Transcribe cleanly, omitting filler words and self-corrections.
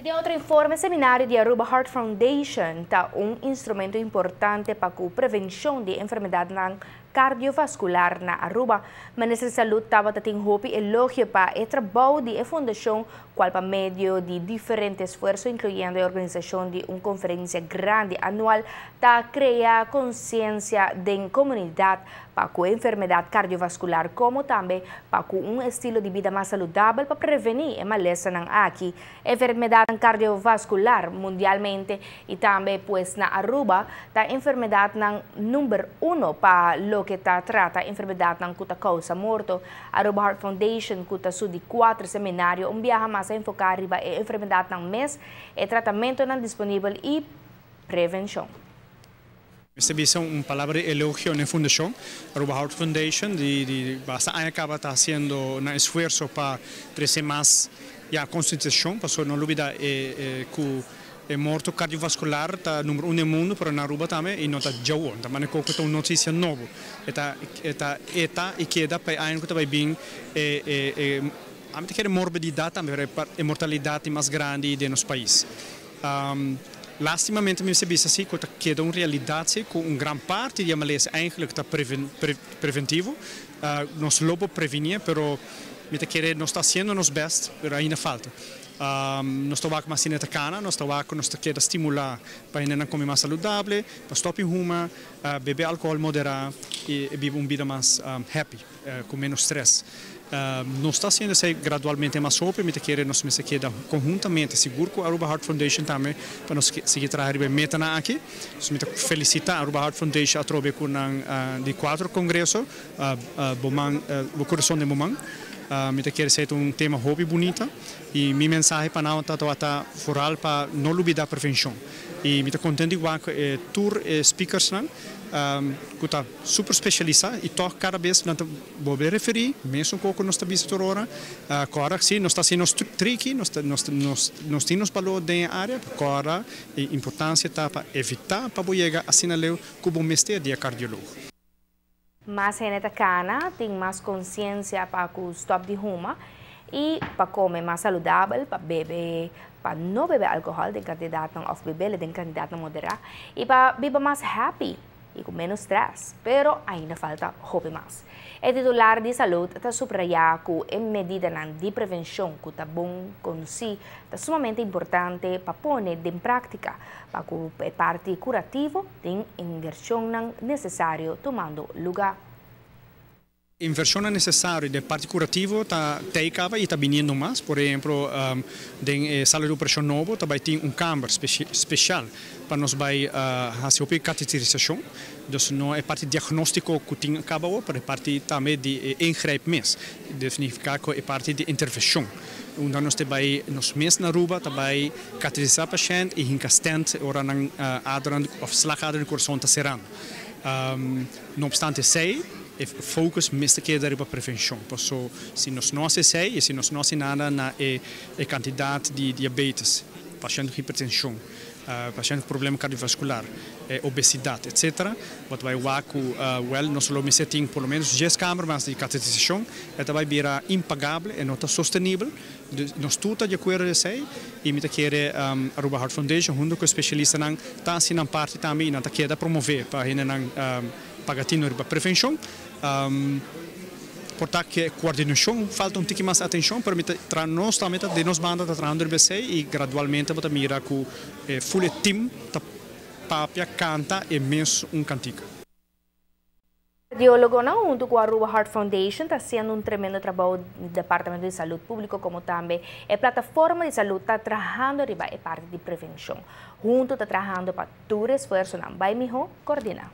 De outro informe, seminário de Aruba Heart Foundation está instrumento importante para a prevenção de enfermidade cardiovascular na Aruba. O Ministério da Saúde estava tendo hope e elogio para o trabalho da fundação, qual para meio de diferentes esforços, incluindo a organização de uma conferência grande anual, para criar consciência da comunidade para a enfermidade cardiovascular, como também para um estilo de vida mais saudável para prevenir a maleza aqui. Enfermidade cardiovascular mundialmente e também pues na Aruba, a enfermidade número 1 para lo que trata a enfermidade que causa morto. Aruba Heart Foundation que de 4 seminários, viaja mais a enfocar a enfermidade mês, e tratamento disponível e prevenção. Recebi uma palavra de elogio na fundação, Aruba Heart Foundation, de bastante acaba fazendo um esforço para trazer mais a conscientização, para não olvidar que o morto cardiovascular está número 1 no mundo, mas na Aruba também e não está já on. Mas é uma notícia nova. E queda para a que também bem a minha morbididade também, a mortalidade mais grande do nosso país. Lastimamente, me percebi assim que é uma realidade com uma grande parte da maleza eigenlijk está preventivo. Nós lobo prevenir, mas nós está fazendo nosso best, mas ainda falta. Nós estamos mais na cana, nós queremos estimular para ainda comer mais saudável, para stopar fumar, beber álcool moderado e viver uma vida mais happy, com menos stress. Nós estamos fazendo isso gradualmente mais sobre, mas queremos conjuntamente, seguro com a Aruba Heart Foundation também, para nós seguir trabalhando meta aqui. Nós felicitar a Aruba Heart Foundation a través de 4 congressos, o coração de Bomang. Me quer ser um tema hobby bonito e minha mensagem para nós está foral para não olvidar a prevenção. E me estou contente igual com tour speakers que está super especializado e toca cada vez não vou referir mesmo pouco nós está visitando agora. Agora sim nós está sendo tricky, nós temos valor da área. Agora a importância está para evitar para chegar assim a leu como mestre de cardiólogo. Mas nesta cana tem mais consciência para o stop de fumar e para comer mais saudável, para beber, para não beber álcool, de quantidade não off-beber, de quantidade moderada e para viver mais happy e com menos stress, pero ainda falta hope mais. O titular de saúde está subrayando que a medida de prevenção que está bom com si está sumamente importante para pôr em prática, para que a parte curativa tem inversão necessária tomando lugar. Inversão necessária de parte curativa está teicava e está vindo mais. Por exemplo, em sala de operação novo também tem câmara especial para nós vai fazer a cateterização. Então não é parte diagnóstico que tem acabou, para parte também de ingrepe mesmo. Significa que é parte de intervenção. Então nós também nos meses na Aruba também cateterizar o paciente e encastante ora na adran of slagader do coração está serrando. Não obstante o focus mesmo que é para a prevenção. Porque se nós não sei e se nós não nada na quantidade de diabetes, paciente com hipertensão, paciente com problema cardiovascular, obesidade, etc. Wat vai waku nós só me setting pelo menos 10 câmaras de cateterização, vai virar impagável e não está sustentável. Nós tudo de acordo com isso e me quer a Aruba Heart Foundation junto com especialistas não está assim na parte também não está querendo promover para ainda não pagatino para prevenção. Portanto, que coordenação falta um pouquinho mais atenção para nós também de nós banda está trabalhando BC e gradualmente vamos mirar com full team tá papia canta e mesmo cantiga. O cardiólogo junto com a Aruba Heart Foundation está fazendo tremendo trabalho no Departamento de Saúde Pública, como também a plataforma de saúde está trabalhando a parte de prevenção. Junto está trabalhando para todo esforço, não vai melhor coordenar.